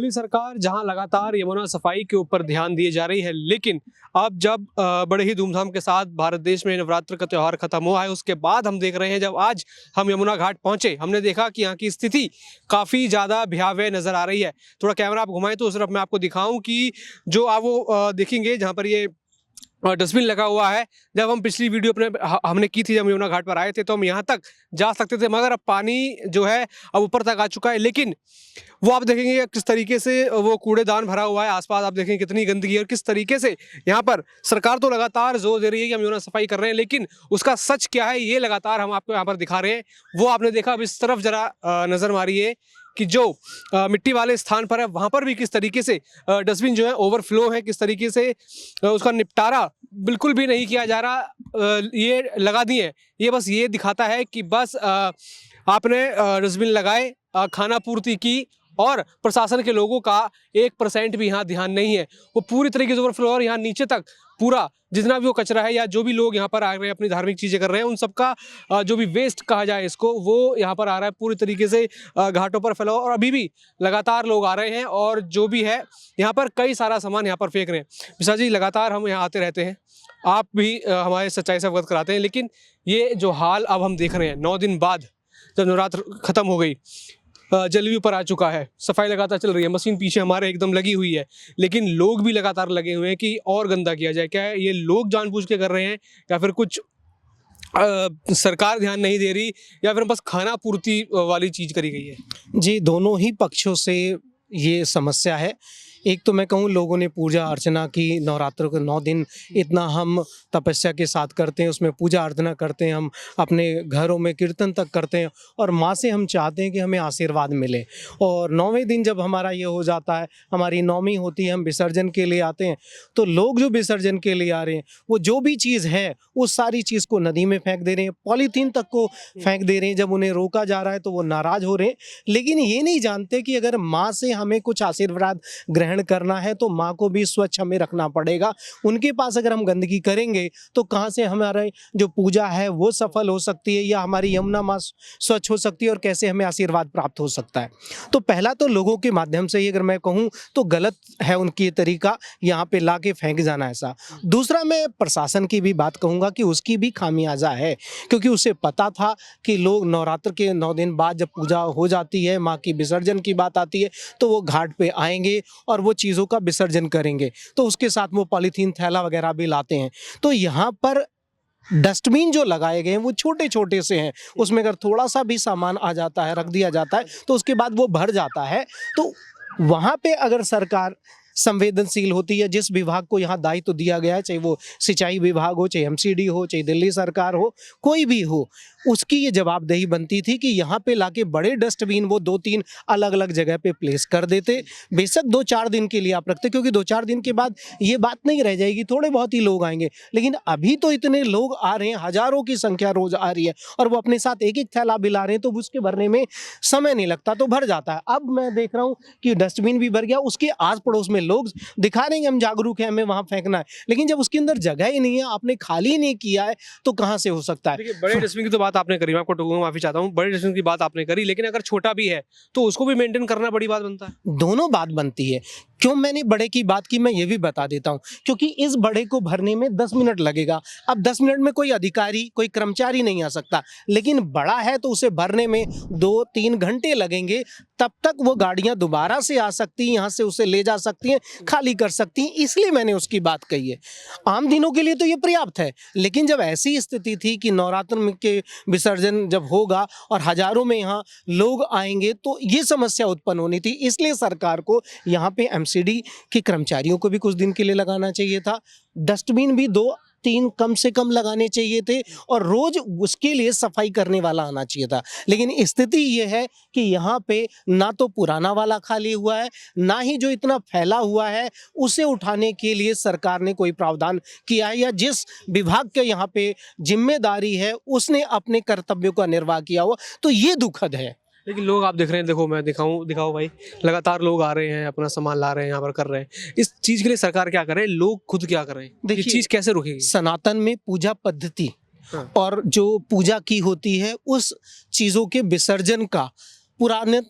दिल्ली सरकार जहां लगातार यमुना सफाई के ऊपर ध्यान दिए जा रही है, लेकिन अब जब बड़े ही धूमधाम के साथ भारत देश में नवरात्र का त्यौहार खत्म हुआ है, उसके बाद हम देख रहे हैं जब आज हम यमुना घाट पहुंचे, हमने देखा कि यहाँ की स्थिति काफ़ी ज़्यादा भयावह नज़र आ रही है। थोड़ा कैमरा आप घुमाएं तो उस तरफ मैं आपको दिखाऊं कि जो आप वो देखेंगे जहाँ पर ये डस्टबिन लगा हुआ है। जब हम पिछली वीडियो अपने हमने की थी, जब यमुना घाट पर आए थे, तो हम यहाँ तक जा सकते थे, मगर अब पानी जो है अब ऊपर तक आ चुका है। लेकिन वो आप देखेंगे किस तरीके से वो कूड़ेदान भरा हुआ है, आसपास आप देखेंगे कितनी गंदगी है और किस तरीके से यहाँ पर सरकार तो लगातार जोर दे रही है कि हम यमुना सफाई कर रहे हैं, लेकिन उसका सच क्या है ये लगातार हम आपको यहाँ पर दिखा रहे हैं। वो आपने देखा। अब इस तरफ जरा नज़र मारिए कि जो मिट्टी वाले स्थान पर है वहाँ पर भी किस तरीके से डस्टबिन जो है ओवरफ्लो है, किस तरीके से उसका निपटारा बिल्कुल भी नहीं किया जा रहा। ये लगा दिए, ये बस ये दिखाता है कि बस आपने डस्टबिन लगाए, खाना पूर्ति की, और प्रशासन के लोगों का 1% भी यहाँ ध्यान नहीं है। वो पूरी तरीके से ओवरफ्लो और यहाँ नीचे तक पूरा जितना भी वो कचरा है या जो भी लोग यहाँ पर आ रहे हैं अपनी धार्मिक चीज़ें कर रहे हैं, उन सबका जो भी वेस्ट कहा जाए इसको, वो यहाँ पर आ रहा है पूरी तरीके से घाटों पर फैला। और अभी भी लगातार लोग आ रहे हैं और जो भी है यहाँ पर कई सारा सामान यहाँ पर फेंक रहे हैं। विशाल जी, लगातार हम यहाँ आते रहते हैं, आप भी हमारे सच्चाई से अवगत कराते हैं, लेकिन ये जो हाल अब हम देख रहे हैं 9 दिन बाद जब नवरात्र खत्म हो गई, जल भी ऊपर आ चुका है, सफाई लगातार चल रही है, मशीन पीछे हमारे एकदम लगी हुई है, लेकिन लोग भी लगातार लगे हुए हैं कि और गंदा किया जाए। क्या है ये लोग जानबूझ के कर रहे हैं या फिर कुछ सरकार ध्यान नहीं दे रही या फिर बस खाना पूर्ति वाली चीज़ करी गई है? जी, दोनों ही पक्षों से ये समस्या है। एक तो मैं कहूँ, लोगों ने पूजा अर्चना की, नवरात्र के 9 दिन इतना हम तपस्या के साथ करते हैं, उसमें पूजा अर्चना करते हैं, हम अपने घरों में कीर्तन तक करते हैं और माँ से हम चाहते हैं कि हमें आशीर्वाद मिले। और 9वें दिन जब हमारा ये हो जाता है, हमारी नवमी होती है, हम विसर्जन के लिए आते हैं, तो लोग जो विसर्जन के लिए आ रहे हैं वो जो भी चीज़ है उस सारी चीज़ को नदी में फेंक दे रहे हैं, पॉलीथीन तक को फेंक दे रहे हैं। जब उन्हें रोका जा रहा है तो वो नाराज़ हो रहे हैं, लेकिन ये नहीं जानते कि अगर माँ से हमें कुछ आशीर्वाद ग्रहण करना है तो माँ को भी स्वच्छ हमें रखना पड़ेगा। उनके पास अगर हम गंदगी करेंगे तो कहाँ से हमारे जो पूजा है वो सफल हो सकती है या हमारी यमुना माँ स्वच्छ हो सकती है और कैसे हमें आशीर्वाद प्राप्त हो सकता है। तो पहला तो लोगों के माध्यम से ही अगर मैं कहूँ तो गलत है उनकी तरीका, यहाँ पे ला के फेंक जाना ऐसा। दूसरा, मैं प्रशासन की भी बात कहूँगा कि उसकी भी खामियाजा है, क्योंकि उसे पता था कि लोग नवरात्र के 9 दिन बाद जब पूजा हो जाती है, माँ की विसर्जन की बात आती है, तो वो घाट पे आएंगे और वो चीज़ों का विसर्जन करेंगे, तो उसके साथ वो पॉलीथीन थैला वगैरह भी लाते हैं। तो यहाँ पर डस्टबिन जो लगाए गए हैं वो छोटे छोटे से हैं, उसमें अगर थोड़ा सा भी सामान आ जाता है, रख दिया जाता है, तो उसके बाद वो भर जाता है। तो वहाँ पे अगर सरकार संवेदनशील होती है, जिस विभाग को यहाँ दायित्व दिया गया है, चाहे वो सिंचाई विभाग हो, चाहे एमसीडी हो, चाहे दिल्ली सरकार हो, कोई भी हो, उसकी ये जवाबदेही बनती थी कि यहाँ पे लाके बड़े डस्टबिन वो 2-3 अलग अलग जगह पे प्लेस कर देते। बेशक 2-4 दिन के लिए आप रखते, क्योंकि 2-4 दिन के बाद ये बात नहीं रह जाएगी, थोड़े बहुत ही लोग आएंगे। लेकिन अभी तो इतने लोग आ रहे हैं, हज़ारों की संख्या रोज आ रही है और वो अपने साथ एक एक थैला भी ला रहे हैं, तो उसके भरने में समय नहीं लगता, तो भर जाता है। अब मैं देख रहा हूँ कि डस्टबिन भी भर गया, उसके आस पड़ोस में लोग दिखा रहे हैं हम जागरूक हैं, हमें वहाँ फेंकना है, लेकिन जब उसके अंदर जगह ही नहीं है, आपने खाली नहीं किया है, तो कहाँ से हो सकता है? देखिए, बड़े डस्टबिन की तो बात आपने करी, मैं आपको टोकूंगा, माफी चाहता हूँ, बड़े डस्टबिन की बात आपने करी, लेकिन अगर छोटा भी है तो उसको भी मेंटेन करना बड़ी बात बनता है। दोनों बात बनती है। क्यों मैंने बड़े की बात की, मैं ये भी बता देता हूँ, क्योंकि इस बड़े को भरने में 10 मिनट लगेगा। अब 10 मिनट में कोई अधिकारी, कोई कर्मचारी नहीं आ सकता, लेकिन बड़ा है तो उसे भरने में 2-3 घंटे लगेंगे। तब तक वो गाड़ियाँ दोबारा से आ सकती हैं, यहाँ से उसे ले जा सकती हैं, खाली कर सकती हैं, इसलिए मैंने उसकी बात कही है। आम दिनों के लिए तो ये पर्याप्त है, लेकिन जब ऐसी स्थिति थी कि नवरात्र के विसर्जन जब होगा और हजारों में यहाँ लोग आएंगे, तो ये समस्या उत्पन्न होनी थी। इसलिए सरकार को यहाँ पे एमसीडी के कर्मचारियों को भी कुछ दिन के लिए लगाना चाहिए था, डस्टबिन भी 2-3 कम से कम लगाने चाहिए थे और रोज उसके लिए सफाई करने वाला आना चाहिए था। लेकिन स्थिति ये है कि यहाँ पे ना तो पुराना वाला खाली हुआ है, ना ही जो इतना फैला हुआ है उसे उठाने के लिए सरकार ने कोई प्रावधान किया है, या जिस विभाग के यहाँ पे जिम्मेदारी है उसने अपने कर्तव्यों का निर्वाह किया हुआ, तो ये दुखद है। लेकिन लोग आप देख रहे हैं, देखो मैं दिखाओ भाई, लगातार लोग आ रहे हैं, अपना सामान ला रहे हैं, यहाँ पर कर रहे हैं। इस चीज के लिए सरकार क्या कर रहे हैं, लोग खुद क्या कर रहे हैं, ये चीज कैसे रुकेगी? सनातन में पूजा पद्धति और जो पूजा की होती है उस चीज़ों के विसर्जन का पुराने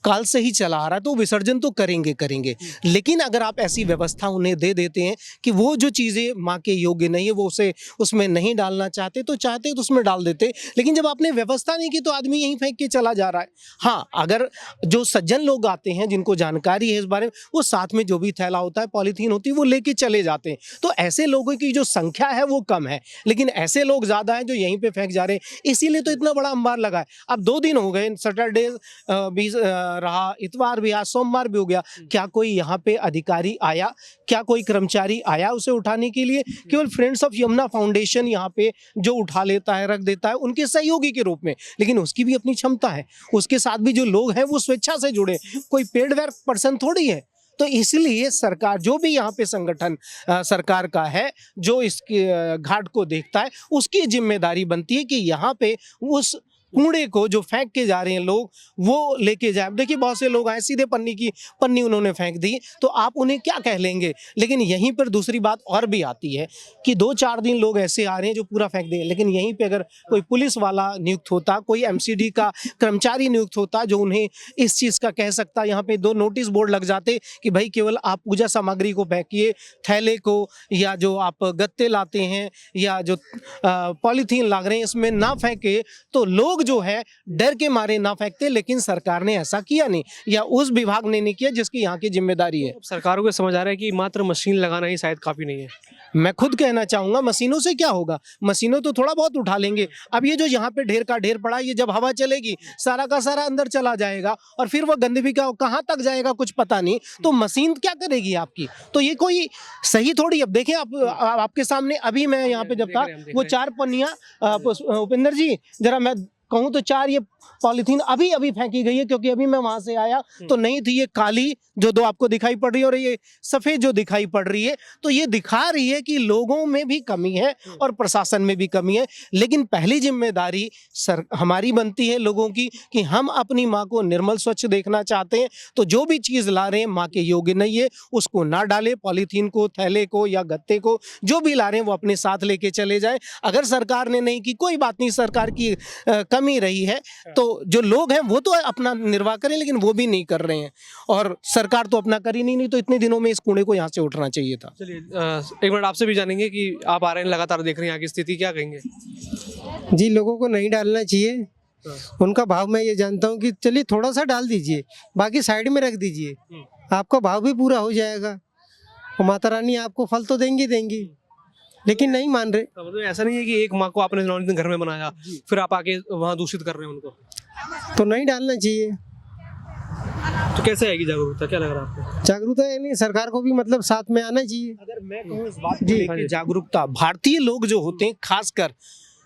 काल से ही चला आ रहा है, तो विसर्जन तो करेंगे करेंगे। लेकिन अगर आप ऐसी व्यवस्था उन्हें दे देते हैं कि वो जो चीज़ें माँ के योग्य नहीं है वो उसे उसमें नहीं डालना चाहते तो उसमें डाल देते। लेकिन जब आपने व्यवस्था नहीं की तो आदमी यहीं फेंक के चला जा रहा है। हाँ, अगर जो सज्जन लोग आते हैं जिनको जानकारी है इस बारे में, वो साथ में जो भी थैला होता है, पॉलीथीन होती है, वो लेके चले जाते हैं। तो ऐसे लोगों की जो संख्या है वो कम है, लेकिन ऐसे लोग ज़्यादा हैं जो यहीं पे फेंक जा रहे हैं। इसीलिए तो इतना बड़ा अंबार लगा है। अब 2 दिन हो गए, सैटरडे भी रहा, इतवार भी, आज सोमवार भी हो गया। क्या कोई यहाँ पे अधिकारी आया? क्या कोई कर्मचारी आया उसे उठाने के लिए? केवल फ्रेंड्स ऑफ यमुना फाउंडेशन यहाँ पे जो उठा लेता है, रख देता है उनके सहयोगी के रूप में, लेकिन उसकी भी अपनी क्षमता है। उसके साथ भी जो लोग हैं वो स्वेच्छा से जुड़े, कोई पेड वर्क पर्सन थोड़ी है। तो इसलिए सरकार, जो भी यहाँ पे संगठन सरकार का है, जो इसके घाट को देखता है, उसकी जिम्मेदारी बनती है कि यहाँ पे उस कूड़े को जो फेंक के जा रहे हैं लोग, वो लेके जाए। देखिए बहुत से लोग आए, सीधे पन्नी उन्होंने फेंक दी, तो आप उन्हें क्या कह लेंगे? लेकिन यहीं पर दूसरी बात और भी आती है कि 2-4 दिन लोग ऐसे आ रहे हैं जो पूरा फेंक दें, लेकिन यहीं पे अगर कोई पुलिस वाला नियुक्त होता, कोई एमसीडी का कर्मचारी नियुक्त होता जो उन्हें इस चीज़ का कह सकता, यहाँ पे 2 नोटिस बोर्ड लग जाते कि भाई केवल आप पूजा सामग्री को फेंकिए, थैले को या जो आप गत्ते लाते हैं या जो पॉलीथीन लाग रहे हैं इसमें ना फेंके, तो लोग जो है डर के मारे ना फेंकते। लेकिन सरकार ने ऐसा किया नहीं, या उस विभाग ने नहीं किया जिसकी यहाँ की जिम्मेदारी है। सरकारों को समझ आ रहा है कि मात्र मशीन लगाना ही शायद काफ़ी नहीं है। मैं खुद कहना चाहूंगा, मशीनों से क्या होगा? मशीनों तो थोड़ा बहुत उठा लेंगे। अब ये जो यहाँ पे ढेर का ढेर पड़ा, ये जब हवा चलेगी सारा का सारा अंदर चला जाएगा, और फिर वो गंदगी का कहाँ तक जाएगा कुछ पता नहीं, तो मशीन क्या करेगी आपकी? तो ये कोई सही थोड़ी। अब देखें आपके सामने अभी मैं यहाँ पे जब था, वो 4 पन्नियाँ, उपेंद्र जी जरा मैं कहूँ तो 4 ये पॉलीथीन अभी अभी फेंकी गई है, क्योंकि अभी मैं वहां से आया तो नहीं थी। ये काली जो 2 आपको दिखाई पड़ रही है और ये सफेद जो दिखाई पड़ रही है, तो ये दिखा रही है कि लोगों में भी कमी है और प्रशासन में भी कमी है। लेकिन पहली जिम्मेदारी हमारी बनती है लोगों की कि हम अपनी माँ को निर्मल स्वच्छ देखना चाहते हैं, तो जो भी चीज़ ला रहे हैं माँ के योग्य नहीं है उसको ना डालें। पॉलीथीन को, थैले को या गत्ते को जो भी ला रहे हैं वो अपने साथ लेके चले जाएं। अगर सरकार ने नहीं की, कोई बात नहीं, सरकार की कमी रही है, तो जो लोग हैं वो तो अपना निर्वाह करें, लेकिन वो भी नहीं कर रहे हैं, और सरकार तो अपना कर ही नहीं, तो इतने दिनों में इस कूड़े को यहाँ से उठना चाहिए था। चलिए एक मिनट आपसे भी जानेंगे कि आप आ रहे हैं, लगातार देख रहे हैं यहाँ की स्थिति, क्या कहेंगे? जी, लोगों को नहीं डालना चाहिए। उनका भाव मैं ये जानता हूँ कि चलिए थोड़ा सा डाल दीजिए, बाकी साइड में रख दीजिए, आपका भाव भी पूरा हो जाएगा और माता रानी आपको फल तो देंगी, लेकिन नहीं मान रहे। तो मतलब ऐसा नहीं है कि एक माँ को आपने 9 दिन घर में बनाया, फिर आप आके वहाँ दूषित कर रहे हैं उनको, तो नहीं डालना चाहिए। तो कैसे आएगी जागरूकता? क्या लग रहा है आपको? जागरूकता है नहीं, सरकार को भी मतलब साथ में आना चाहिए। अगर मैं कहूँ इस बात को लेकर जागरूकता, भारतीय लोग जो होते हैं खासकर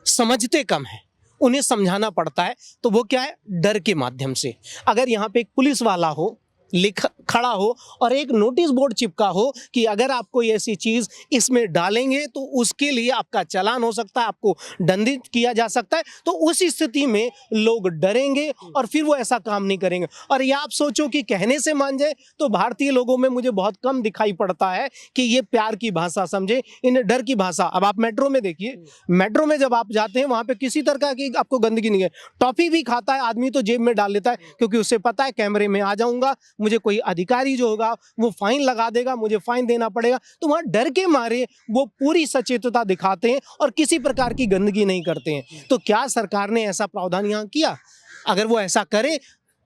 समझते कम है, उन्हें समझाना पड़ता है। तो वो क्या है, डर के माध्यम से। अगर यहाँ पे एक पुलिस वाला हो, खड़ा हो और एक नोटिस बोर्ड चिपका हो कि अगर आप कोई ऐसी चीज इसमें डालेंगे तो उसके लिए आपका चालान हो सकता है, आपको दंडित किया जा सकता है, तो उस स्थिति में लोग डरेंगे और फिर वो ऐसा काम नहीं करेंगे। और ये आप सोचो कि कहने से मान जाए, तो भारतीय लोगों में मुझे बहुत कम दिखाई पड़ता है कि ये प्यार की भाषा समझे, इन्हें डर की भाषा। अब आप मेट्रो में देखिए, मेट्रो में जब आप जाते हैं वहां पे किसी तरह की आपको गंदगी नहीं है। टॉफी भी खाता है आदमी तो जेब में डाल लेता है, क्योंकि उसे पता है कैमरे में आ जाऊंगा, मुझे कोई अधिकारी जो होगा वो फाइन लगा देगा, मुझे फाइन देना पड़ेगा। तो वहां डर के मारे वो पूरी सचेतता दिखाते हैं और किसी प्रकार की गंदगी नहीं करते हैं। तो क्या सरकार ने ऐसा प्रावधान यहाँ किया? अगर वो ऐसा करे,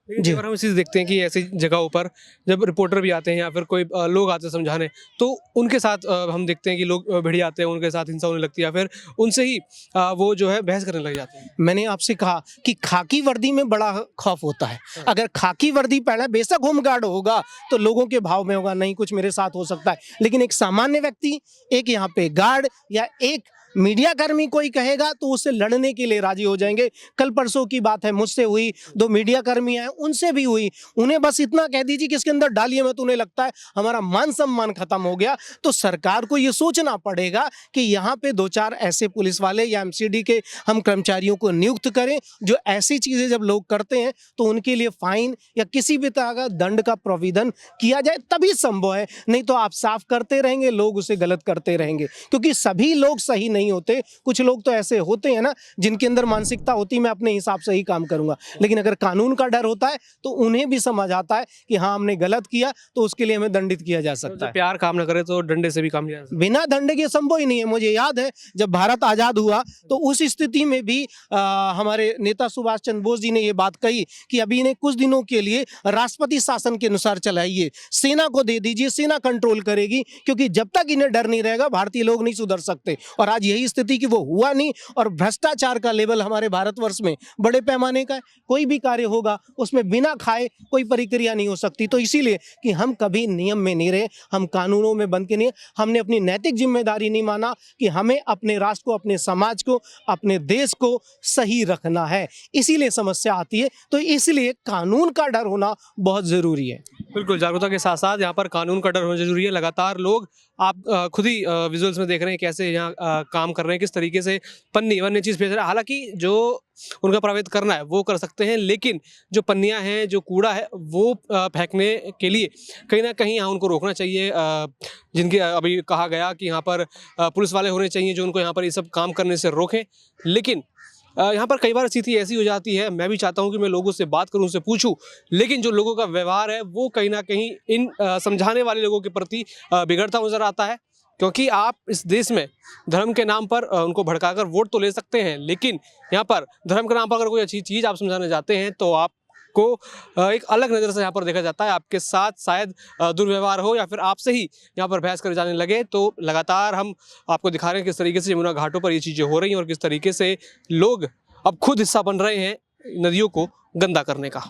जी, हम इस चीज़ देखते हैं कि ऐसी जगहों पर जब रिपोर्टर भी आते हैं या फिर कोई लोग आते हैं समझाने, तो उनके साथ हम देखते हैं कि लोग भिड़ आते हैं, उनके साथ हिंसा होने लगती है, या फिर उनसे ही वो जो है बहस करने लग जाते हैं। मैंने आपसे कहा कि खाकी वर्दी में बड़ा खौफ होता है। अगर खाकी वर्दी पहना, बेशक होमगार्ड होगा तो लोगों के भाव में होगा नहीं कुछ मेरे साथ हो सकता है, लेकिन एक सामान्य व्यक्ति, एक यहाँ पे गार्ड या एक मीडिया कर्मी कोई कहेगा तो उससे लड़ने के लिए राजी हो जाएंगे। कल परसों की बात है, मुझसे हुई, 2 मीडिया कर्मी हैं, उनसे भी हुई। उन्हें बस इतना कह दीजिए कि इसके अंदर डालिए मत, उन्हें लगता है हमारा मान सम्मान खत्म हो गया। तो सरकार को ये सोचना पड़ेगा कि यहाँ पे 2-4 ऐसे पुलिस वाले या एमसीडी के हम कर्मचारियों को नियुक्त करें, जो ऐसी चीजें जब लोग करते हैं तो उनके लिए फाइन या किसी भी तरह का दंड का प्रावधान किया जाए, तभी संभव है। नहीं तो आप साफ करते रहेंगे, लोग उसे गलत करते रहेंगे, क्योंकि सभी लोग सही नहीं नहीं होते। कुछ लोग तो ऐसे होते हैं ना जिनके अंदर मानसिकता होती मैं अपने हिसाब से ही काम करूंगा, लेकिन अगर कानून का डर होता है तो उन्हें भी समझ आता है कि हाँ हमने गलत किया तो उसके लिए हमें दंडित किया जा सकता है। प्यार काम ना करे तो डंडे से भी काम लिया जा सकता है। बिना दंड के संभव ही नहीं है। मुझे याद है जब भारत आजाद हुआ तो उस स्थिति में भी हमारे नेता सुभाष चंद्र बोस जी ने ये बात कही कि अभी इन्हें कुछ दिनों के लिए राष्ट्रपति शासन के अनुसार चलाइए, सेना को दे दीजिए, सेना कंट्रोल करेगी, क्योंकि जब तक इन्हें डर नहीं रहेगा भारतीय लोग नहीं सुधर सकते। और आज यही स्थिति कि वो हुआ नहीं और भ्रष्टाचार का लेवल हमारे भारतवर्ष में बड़े पैमाने का है। कोई भी कार्य होगा उसमें बिना खाए कोई प्रक्रिया नहीं हो सकती। तो इसीलिए कि हम कभी नियम में नहीं रहे, हम कानूनों में बंद के नहीं, हमने अपनी नैतिक जिम्मेदारी नहीं माना कि हमें अपने राष्ट्र को, अपने समाज को, अपने देश को सही रखना है, इसीलिए समस्या आती है। तो इसलिए कानून का डर होना बहुत जरूरी है। बिल्कुल, जागरूकता के साथ साथ यहाँ पर कानून का डर होना जरूरी है। लगातार लोग आप खुद ही विजुअल्स में देख रहे हैं कैसे यहाँ काम कर रहे हैं, किस तरीके से पन्नी वन्य चीज़ भेज रहे हैं। हालांकि जो उनका प्रवेश करना है वो कर सकते हैं, लेकिन जो पन्नियाँ हैं, जो कूड़ा है, वो फेंकने के लिए कहीं ना कहीं यहाँ उनको रोकना चाहिए। जिनके अभी कहा गया कि यहाँ पर पुलिस वाले होने चाहिए जो उनको यहाँ पर ये सब काम करने से रोकें। लेकिन यहाँ पर कई बार स्थिति ऐसी हो जाती है, मैं भी चाहता हूँ कि मैं लोगों से बात करूँ, उनसे पूछूं, लेकिन जो लोगों का व्यवहार है वो कहीं ना कहीं इन समझाने वाले लोगों के प्रति बिगड़ता नजर आता है। क्योंकि आप इस देश में धर्म के नाम पर उनको भड़काकर वोट तो ले सकते हैं, लेकिन यहाँ पर धर्म के नाम पर अगर कोई अच्छी चीज़ आप समझाने जाते हैं तो आपको एक अलग नज़र से यहाँ पर देखा जाता है। आपके साथ शायद दुर्व्यवहार हो या फिर आपसे ही यहाँ पर बहस करे जाने लगे। तो लगातार हम आपको दिखा रहे हैं किस तरीके से यमुना घाटों पर ये चीज़ें हो रही हैं और किस तरीके से लोग अब खुद हिस्सा बन रहे हैं नदियों को गंदा करने का।